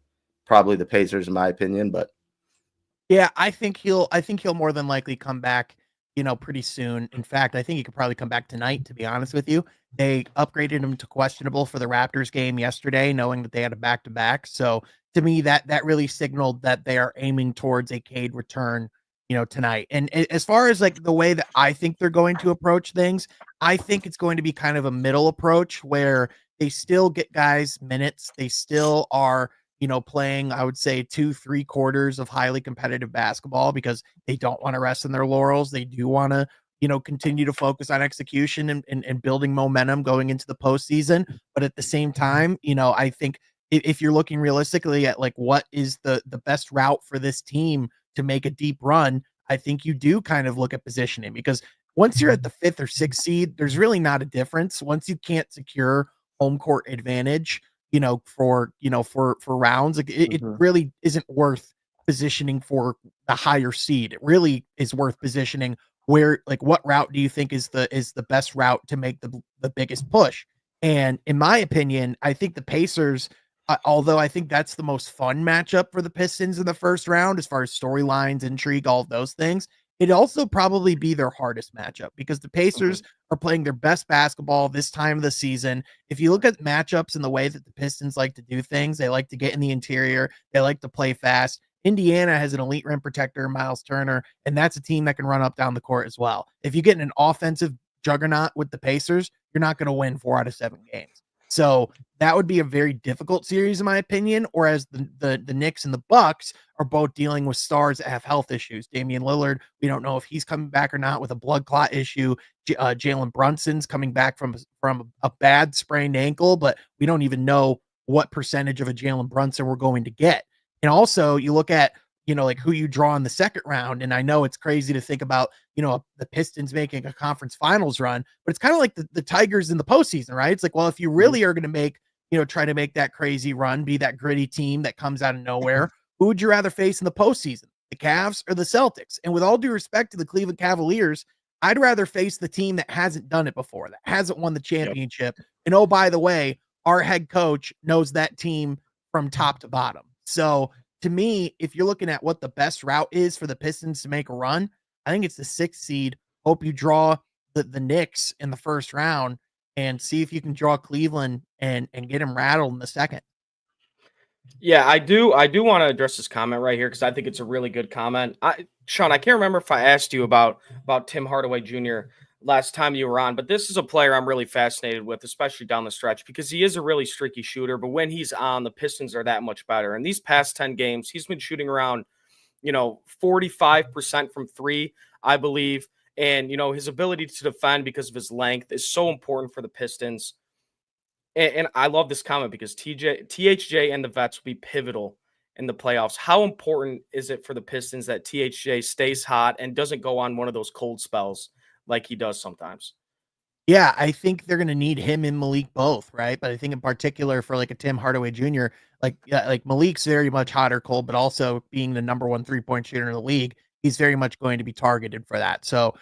Probably the Pacers, in my opinion, but yeah, I think he'll more than likely come back, pretty soon. In fact, I think he could probably come back tonight, to be honest with you. They upgraded him to questionable for the Raptors game yesterday, knowing that they had a back-to-back. So to me, that really signaled that they are aiming towards a Cade return, tonight. And as far as like the way that I think they're going to approach things, I think it's going to be kind of a middle approach where they still get guys minutes. They still are, playing, I would say 2-3 quarters of highly competitive basketball because they don't want to rest in their laurels. They do want to, continue to focus on execution and building momentum going into the postseason. But at the same time, I think if you're looking realistically at like what is the best route for this team to make a deep run, I think you do kind of look at positioning, because once you're at the 5th or 6th seed, there's really not a difference. Once you can't secure home court advantage, for rounds, like it really isn't worth positioning for the higher seed. It really is worth positioning where, like, what route do you think is the best route to make the biggest push? And in my opinion, I think the Pacers, although I think that's the most fun matchup for the Pistons in the first round, as far as storylines, intrigue, all of those things, it'd also probably be their hardest matchup because the Pacers are playing their best basketball this time of the season. If you look at matchups and the way that the Pistons like to do things, they like to get in the interior. They like to play fast. Indiana has an elite rim protector, Miles Turner, and that's a team that can run up down the court as well. If you get an offensive juggernaut with the Pacers, you're not going to win 4 out of 7 games. So that would be a very difficult series, in my opinion. Whereas the Knicks and the Bucks are both dealing with stars that have health issues. Damian Lillard, we don't know if he's coming back or not with a blood clot issue. Jalen Brunson's coming back from a bad sprained ankle, but we don't even know what percentage of a Jalen Brunson we're going to get. And also, you look at like who you draw in the second round. And I know it's crazy to think about, the Pistons making a conference finals run, but it's kind of like the Tigers in the postseason, right? It's like, well, if you really are going to make try to make that crazy run, be that gritty team that comes out of nowhere. Who would you rather face in the postseason, the Cavs or the Celtics? And with all due respect to the Cleveland Cavaliers, I'd rather face the team that hasn't done it before, that hasn't won the championship. Yep. And oh, by the way, our head coach knows that team from top to bottom. So to me, if you're looking at what the best route is for the Pistons to make a run, I think it's the 6th seed. Hope you draw the Knicks in the first round and see if you can draw Cleveland and get them rattled in the second. Yeah, I do want to address this comment right here because I think it's a really good comment. Sean, I can't remember if I asked you about Tim Hardaway Jr. last time you were on, but this is a player I'm really fascinated with, especially down the stretch, because he is a really streaky shooter, but when he's on, the Pistons are that much better. In these past 10 games, he's been shooting around, 45% from 3, I believe. And, his ability to defend because of his length is so important for the Pistons. And I love this comment because THJ and the vets will be pivotal in the playoffs. How important is it for the Pistons that THJ stays hot and doesn't go on one of those cold spells like he does sometimes? Yeah, I think they're going to need him and Malik both, right? But I think in particular for like a Tim Hardaway Jr., like Malik's very much hot or cold, but also being the number 1 3-point shooter in the league, he's very much going to be targeted for that. So,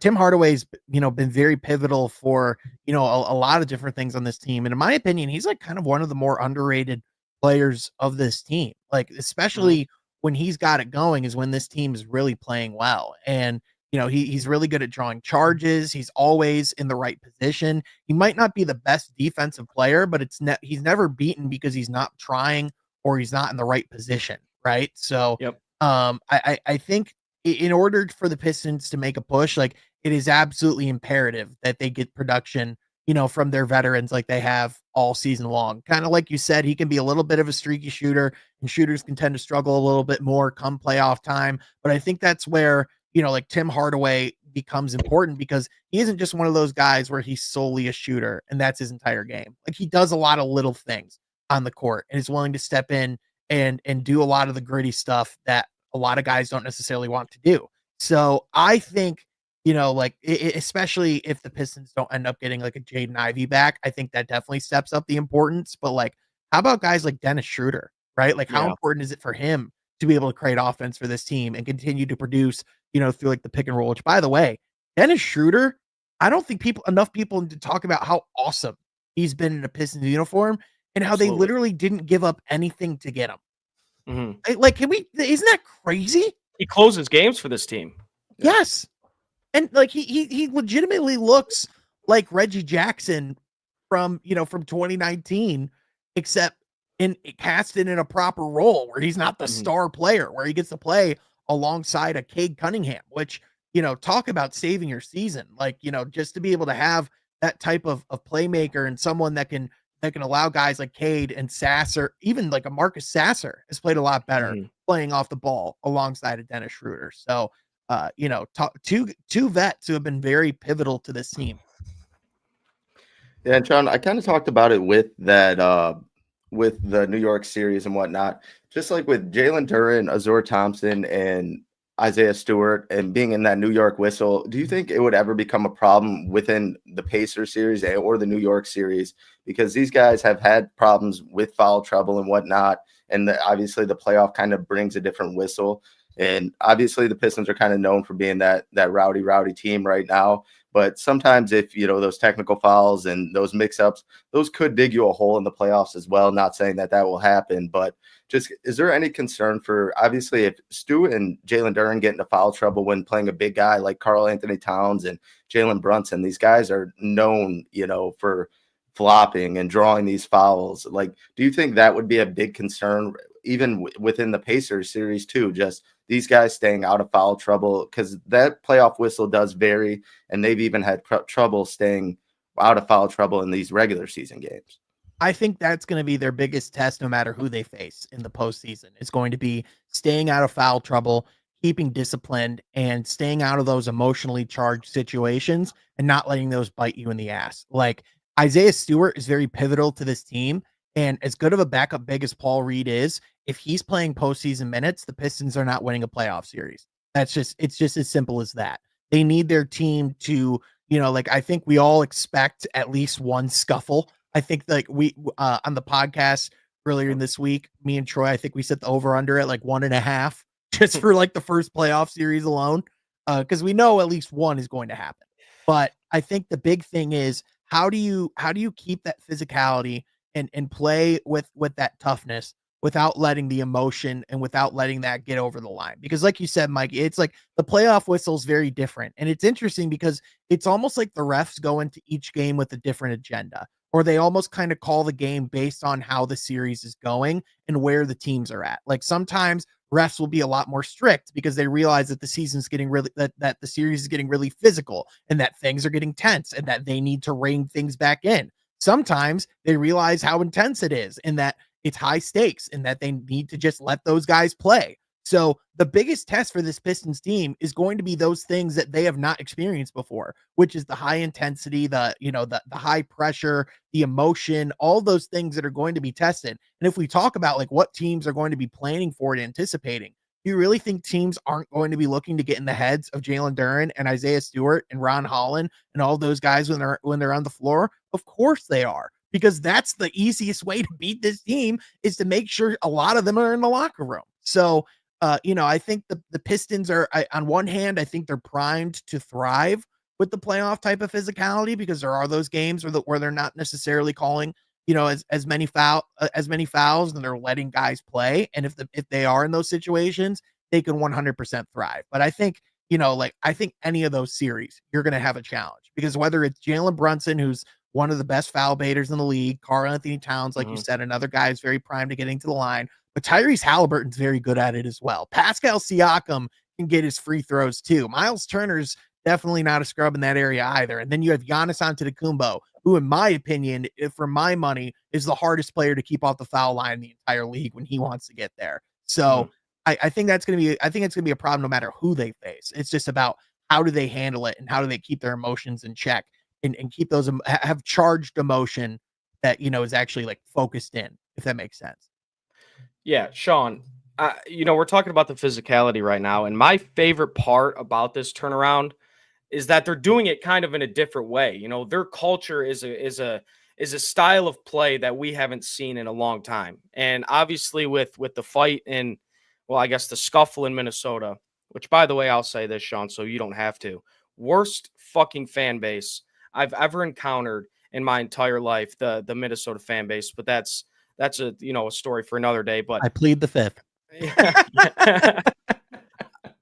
Tim Hardaway's, been very pivotal for, a lot of different things on this team. And in my opinion, he's like kind of one of the more underrated players of this team. Like, especially when he's got it going is when this team is really playing well. And, he's really good at drawing charges. He's always in the right position. He might not be the best defensive player, but he's never beaten because he's not trying or he's not in the right position. Right. So, yep. I think in order for the Pistons to make a push, like it is absolutely imperative that they get production, from their veterans like they have all season long. Kind of like you said, he can be a little bit of a streaky shooter and shooters can tend to struggle a little bit more come playoff time. But I think that's where, like Tim Hardaway becomes important because he isn't just one of those guys where he's solely a shooter and that's his entire game. Like he does a lot of little things on the court and is willing to step in and do a lot of the gritty stuff that a lot of guys don't necessarily want to do. So I think, especially if the Pistons don't end up getting like a Jaden Ivey back, I think that definitely steps up the importance. But like, how about guys like Dennis Schroeder, right? Like how important is it for him to be able to create offense for this team and continue to produce, through like the pick and roll, which by the way, Dennis Schroeder, I don't think enough people to talk about how awesome he's been in a Pistons uniform and how they literally didn't give up anything to get him. Mm-hmm. Like, isn't that crazy? He closes games for this team. Yes. And like, he legitimately looks like Reggie Jackson from 2019, except casted in a proper role where he's not the star player, where he gets to play alongside a Cade Cunningham, which, talk about saving your season. Like, just to be able to have that type of playmaker and someone that can allow guys like Cade and Sasser, even like a Marcus Sasser has played a lot better playing off the ball alongside of Dennis Schroeder. So, two vets who have been very pivotal to this team. Yeah, and Sean, I kind of talked about it with that, with the New York series and whatnot, just like with Jalen Duren, Azur Thompson, and Isaiah Stewart, and being in that New York whistle, do you think it would ever become a problem within the Pacers series or the New York series? Because these guys have had problems with foul trouble and whatnot, and obviously the playoff kind of brings a different whistle. And obviously the Pistons are kind of known for being that rowdy team right now. But sometimes if, those technical fouls and those mix-ups, those could dig you a hole in the playoffs as well. Not saying that will happen, but just is there any concern for, obviously, if Stu and Jalen Duren get into foul trouble when playing a big guy like Karl Anthony Towns and Jalen Brunson, these guys are known, for flopping and drawing these fouls. Like, do you think that would be a big concern even within the Pacers series too? Just these guys staying out of foul trouble, because that playoff whistle does vary, and they've even had trouble staying out of foul trouble in these regular season games. I think that's going to be their biggest test, no matter who they face in the postseason. It's going to be staying out of foul trouble, keeping disciplined, and staying out of those emotionally charged situations and not letting those bite you in the ass. Like, Isaiah Stewart is very pivotal to this team. And as good of a backup big as Paul Reed is, if he's playing postseason minutes, the Pistons are not winning a playoff series. It's just as simple as that. They need their team to, I think we all expect at least one scuffle I think like we on the podcast earlier in this week, me and Troy, I think we set the over under at like 1.5 just for like the first playoff series alone. Because we know at least one is going to happen. But I think the big thing is how do you keep that physicality and play with that toughness without letting the emotion and without letting that get over the line? Because like you said, Mike, it's like the playoff whistle is very different. And it's interesting because it's almost like the refs go into each game with a different agenda, or they almost kind of call the game based on how the series is going and where the teams are at. Like sometimes refs will be a lot more strict because they realize that the season's getting really that the series is getting really physical and that things are getting tense and that they need to rein things back in. Sometimes they realize how intense it is and that it's high stakes and that they need to just let those guys play. So the biggest test for this Pistons team is going to be those things that they have not experienced before, which is the high intensity, the high pressure, the emotion, all those things that are going to be tested. And if we talk about like what teams are going to be planning for and anticipating, do you really think teams aren't going to be looking to get in the heads of Jalen Duren and Isaiah Stewart and Ron Holland and all those guys when they're on the floor? Of course they are, because that's the easiest way to beat this team is to make sure a lot of them are in the locker room. So, I think the Pistons are, on one hand, I think they're primed to thrive with the playoff type of physicality because there are those games where they're not necessarily calling, as many fouls and they're letting guys play. And if they are in those situations, they can 100% thrive. But I think, I think any of those series, you're going to have a challenge because whether it's Jalen Brunson, who's one of the best foul baiters in the league, Karl Anthony Towns, like you said, another guy who's very primed to getting to the line, but Tyrese Halliburton's very good at it as well. Pascal Siakam can get his free throws too. Miles Turner's definitely not a scrub in that area either. And then you have Giannis Antetokounmpo, who, in my opinion, for my money, is the hardest player to keep off the foul line in the entire league when he wants to get there. So I think it's going to be a problem no matter who they face. It's just about how do they handle it and how do they keep their emotions in check and keep those have charged emotion that, is actually like focused in, if that makes sense. Yeah, Sean, we're talking about the physicality right now. And my favorite part about this turnaround is that they're doing it kind of in a different way. Their culture is a style of play that we haven't seen in a long time. And obviously with the fight in, well, I guess the scuffle in Minnesota, which, by the way, I'll say this, Sean, so you don't have to. Worst fucking fan base I've ever encountered in my entire life, the Minnesota fan base. But that's a story for another day. But I plead the fifth.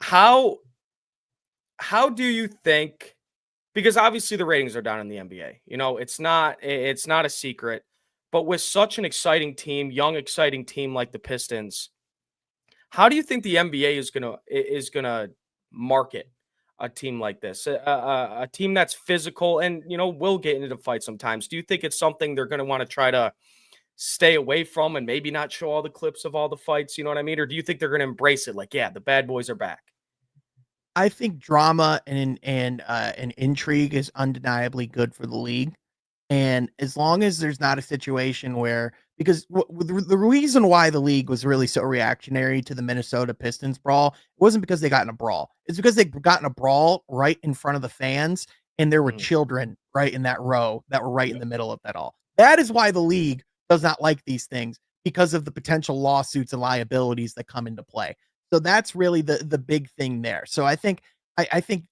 How do you think, because obviously the ratings are down in the NBA, it's not a secret, but with such an exciting team, young, exciting team like the Pistons, how do you think the NBA is gonna market a team like this, a team that's physical and, will get into the fight sometimes? Do you think it's something they're going to want to try to stay away from and maybe not show all the clips of all the fights? You know what I mean? Or do you think they're going to embrace it? Like, yeah, the bad boys are back. I think drama and intrigue is undeniably good for the league. And as long as there's not a situation where, because the reason why the league was really so reactionary to the Minnesota Pistons brawl wasn't because they got in a brawl. It's because they got in a brawl right in front of the fans, and there were children right in that row that were right in the middle of that all. That is why the league does not like these things, because of the potential lawsuits and liabilities that come into play. So that's really the big thing there. So I think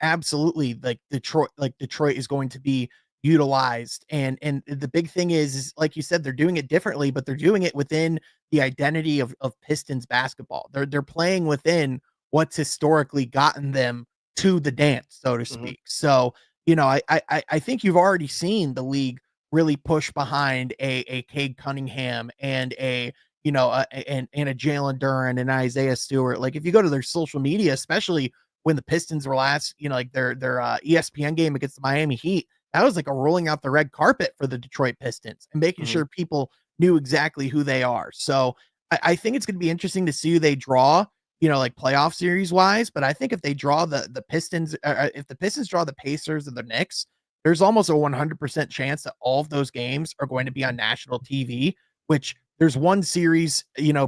absolutely, like Detroit is going to be utilized, and the big thing is like you said, they're doing it differently, but they're doing it within the identity of Pistons basketball. They're playing within what's historically gotten them to the dance, so to speak. So I think you've already seen the league really push behind a Cade Cunningham and a Jalen Duren and Isaiah Stewart. Like if you go to their social media, especially when the Pistons were last, their ESPN game against the Miami Heat, that was like a rolling out the red carpet for the Detroit Pistons and making sure people knew exactly who they are. So I think it's going to be interesting to see who they draw, like playoff series wise. But I think if they draw the Pistons, if the Pistons draw the Pacers or the Knicks, there's almost a 100% chance that all of those games are going to be on national TV, which there's one series,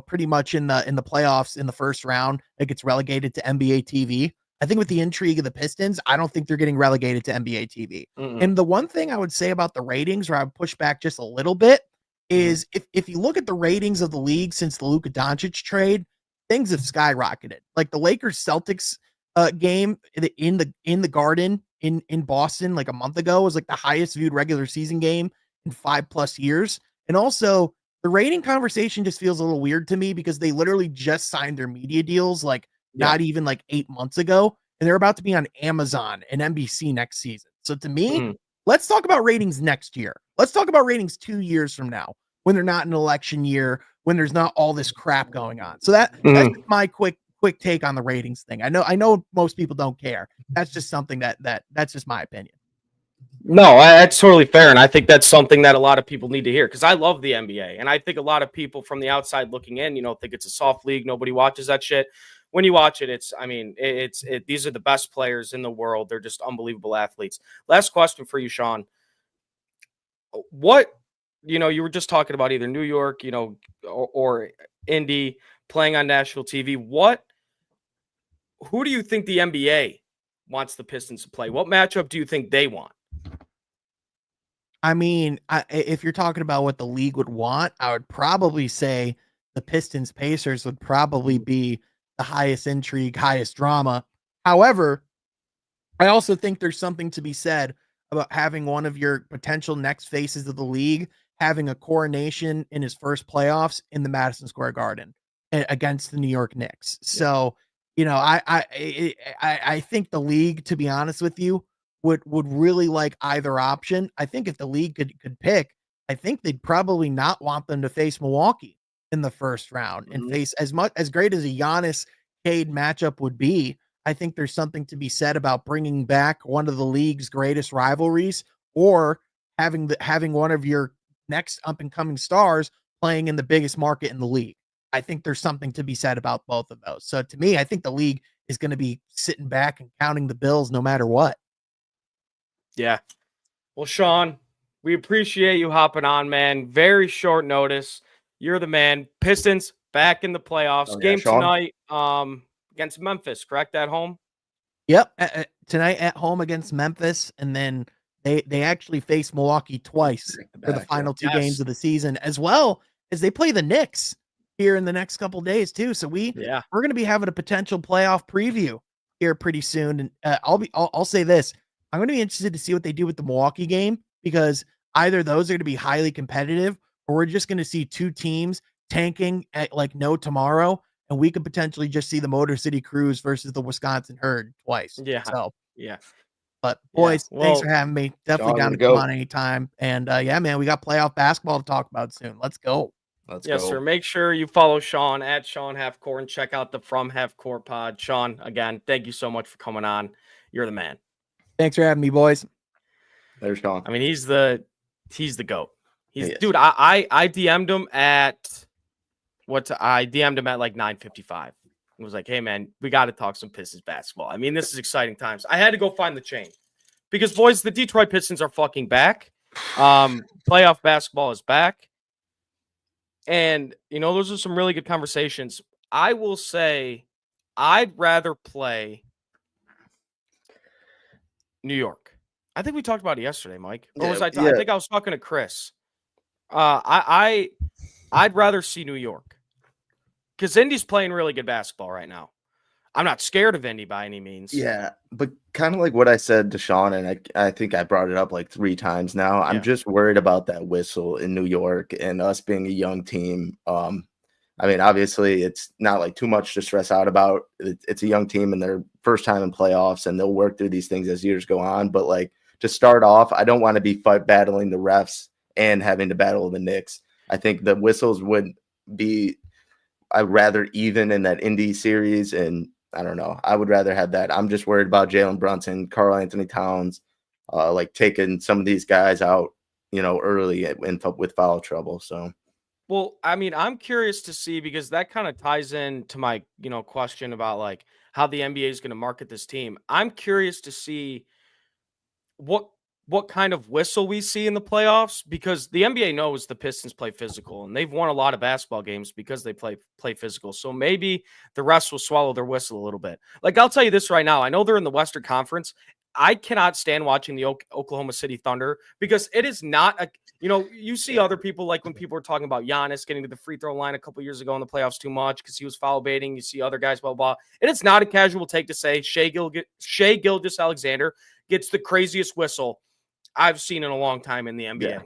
pretty much in the playoffs in the first round that gets relegated to NBA TV. I think with the intrigue of the Pistons, I don't think they're getting relegated to NBA TV. And the one thing I would say about the ratings, where I would push back just a little bit, is if you look at the ratings of the league since the Luka Doncic trade, things have skyrocketed. Like the Lakers Celtics game in the Garden in Boston like a month ago was like the highest viewed regular season game in 5+ years. And also the rating conversation just feels a little weird to me because they literally just signed their media deals like not even like 8 months ago, and they're about to be on Amazon and NBC next season. So to me, let's talk about ratings next year. Let's talk about ratings 2 years from now when they're not an election year, when there's not all this crap going on. So that's my quick take on the ratings thing. I know most people don't care. That's just something that's just my opinion. No, that's totally fair. And I think that's something that a lot of people need to hear because I love the NBA. And I think a lot of people from the outside looking in, think it's a soft league. Nobody watches that shit. When you watch it, these are the best players in the world. They're just unbelievable athletes. Last question for you, Sean. What, you were just talking about either New York, or Indy playing on national TV. Who do you think the NBA wants the Pistons to play? What matchup do you think they want? I mean, if you're talking about what the league would want, I would probably say the Pistons Pacers would probably be the highest intrigue, highest drama. However, I also think there's something to be said about having one of your potential next faces of the league having a coronation in his first playoffs in the Madison Square Garden against the New York Knicks. So, I think the league, to be honest with you, would really like either option. I think if the league could pick, I think they'd probably not want them to face Milwaukee in the first round and face as great as a Giannis Cade matchup would be. I think there's something to be said about bringing back one of the league's greatest rivalries or having one of your next up and coming stars playing in the biggest market in the league. I think there's something to be said about both of those. So to me, I think the league is going to be sitting back and counting the bills no matter what. Yeah. Well, Sean, we appreciate you hopping on, man. Very short notice. You're the man. Pistons back in the playoffs. Game tonight against Memphis, correct? At home? Yep. Tonight at home against Memphis. And then they actually face Milwaukee twice for the final two games of the season, as well as they play the Knicks here in the next couple of days too. So we're going to be having a potential playoff preview here pretty soon. And I'll say this. I'm going to be interested to see what they do with the Milwaukee game because either those are going to be highly competitive or we're just going to see two teams tanking at like no tomorrow. And we could potentially just see the Motor City Cruise versus the Wisconsin Herd twice. Yeah. So, yeah. But boys, thanks for having me. Definitely down to come on anytime. And man, we got playoff basketball to talk about soon. Let's go. Yes, sir. Make sure you follow Sean at Sean Half Court and check out the From Half Court pod. Sean, again, thank you so much for coming on. You're the man. Thanks for having me, boys. There's Sean. I mean, he's the GOAT. Dude, I DM'd him at like 9:55. It was like, hey man, we got to talk some Pistons basketball. I mean, this is exciting times. I had to go find the chain because boys, the Detroit Pistons are fucking back. Playoff basketball is back. And those are some really good conversations. I will say I'd rather play New York. I think we talked about it yesterday, Mike. Or was I think I was talking to Chris. I'd rather see New York because Indy's playing really good basketball right now. I'm not scared of Indy by any means. Yeah, but kind of like what I said to Sean, and I think I brought it up like 3 times now. I'm just worried about that whistle in New York and us being a young team. I mean, obviously, it's not like too much to stress out about. It's a young team and their first time in playoffs, and they'll work through these things as years go on. But like to start off, I don't want to be battling the refs and having to battle the Knicks. I think the whistles would be rather even in that Indy series, and I don't know. I would rather have that. I'm just worried about Jalen Brunson, Karl Anthony Towns, like taking some of these guys out, early with foul trouble. So. Well, I mean, I'm curious to see because that kind of ties into my, question about like how the NBA is going to market this team. I'm curious to see what what kind of whistle we see in the playoffs, because the NBA knows the Pistons play physical, and they've won a lot of basketball games because they play physical. So maybe the rest will swallow their whistle a little bit. Like, I'll tell you this right now. I know they're in the Western Conference. I cannot stand watching the Oklahoma City Thunder because it is not a, you see other people, like when people were talking about Giannis getting to the free throw line a couple years ago in the playoffs too much because he was foul baiting. You see other guys, blah, blah, blah. It is not a casual take to say Shai Gilgeous-Alexander gets the craziest whistle I've seen in a long time in the NBA. Yeah.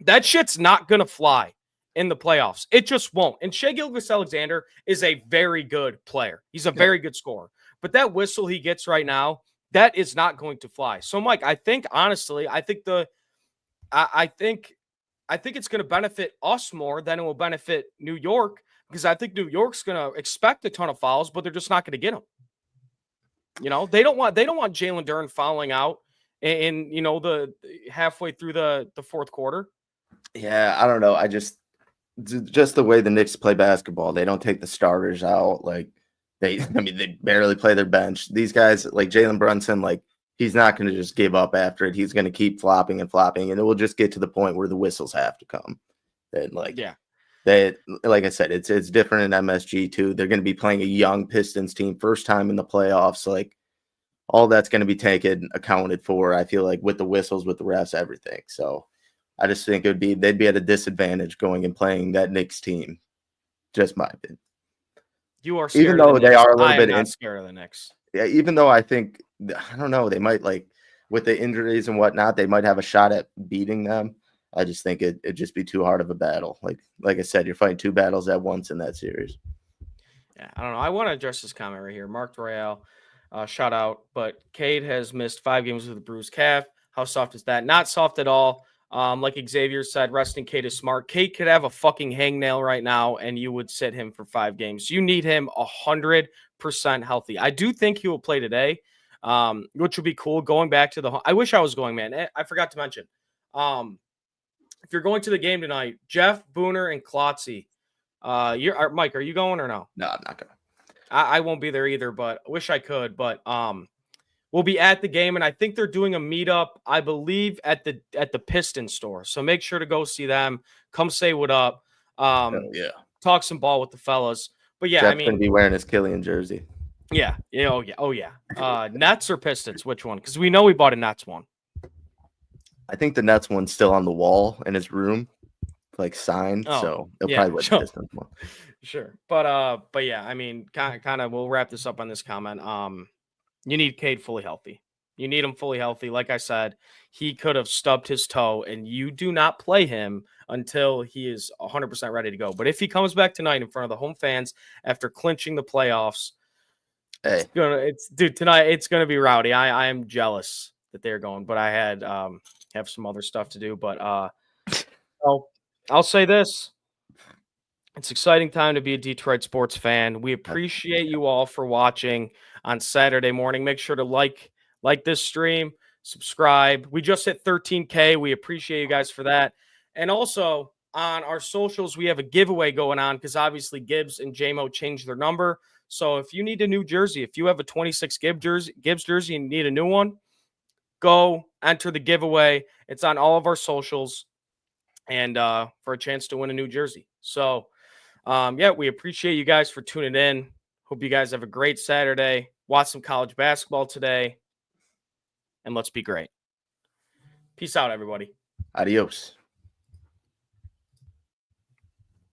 That shit's not going to fly in the playoffs. It just won't. And Shai Gilgeous-Alexander is a very good player. He's a very good scorer. But that whistle he gets right now, that is not going to fly. So, Mike, I think honestly, I think it's going to benefit us more than it will benefit New York, because I think New York's going to expect a ton of fouls, but they're just not going to get them. They don't want Jalen Duren fouling out in the halfway through the fourth quarter. Yeah, I don't know. I just the way the Knicks play basketball, they don't take the starters out. Like they barely play their bench. These guys, like Jalen Brunson, like he's not going to just give up after it. He's going to keep flopping, and it will just get to the point where the whistles have to come. And like I said, it's different in MSG too. They're going to be playing a young Pistons team, first time in the playoffs. Like all that's going to be accounted for. I feel like with the whistles, with the refs, everything. So I just think they'd be at a disadvantage going and playing that Knicks team. Just my opinion. You are scared, even though they are a little bit scared of the Knicks. Yeah, even though I think, I don't know, they might, like with the injuries and whatnot, they might have a shot at beating them. I just think it'd just be too hard of a battle. Like I said, you're fighting two battles at once in that series. Yeah, I don't know. I want to address this comment right here. Mark Royale, shout out. But Cade has missed 5 games with a bruised calf. How soft is that? Not soft at all. Like Xavier said, resting Cade is smart. Cade could have a fucking hangnail right now, and you would sit him for 5 games. You need him 100% healthy. I do think he will play today, which would be cool. Going back to I wish I was going, man. I forgot to mention. If you're going to the game tonight, Jeff, Booner, and Klotzy, Mike, are you going or no? No, I'm not going. I won't be there either, but I wish I could. But we'll be at the game, and I think they're doing a meetup, I believe, at the Pistons store. So make sure to go see them. Come say what up. Talk some ball with the fellas. But yeah, Jeff's gonna be wearing his Killian jersey. Yeah. Oh yeah. Nets or Pistons? Which one? Because we know we bought a Nets one. I think the Nets one's still on the wall in his room, like signed. So they'll probably wear the Pistons one. Sure. But yeah, I mean, kind of, we'll wrap this up on this comment. You need Cade fully healthy. You need him fully healthy. Like I said, he could have stubbed his toe, and you do not play him until he is 100% ready to go. But if he comes back tonight in front of the home fans after clinching the playoffs, tonight it's gonna be rowdy. I am jealous that they're going, but I had have some other stuff to do. But I'll say this. It's an exciting time to be a Detroit sports fan. We appreciate you all for watching on Saturday morning. Make sure to like this stream, subscribe. We just hit 13K. We appreciate you guys for that. And also on our socials, we have a giveaway going on because obviously Gibbs and JMO changed their number. So if you need a new jersey, if you have a 26 Gibbs jersey and need a new one, go enter the giveaway. It's on all of our socials, and for a chance to win a new jersey. So we appreciate you guys for tuning in. Hope you guys have a great Saturday. Watch some college basketball today, and let's be great. Peace out, everybody. Adios.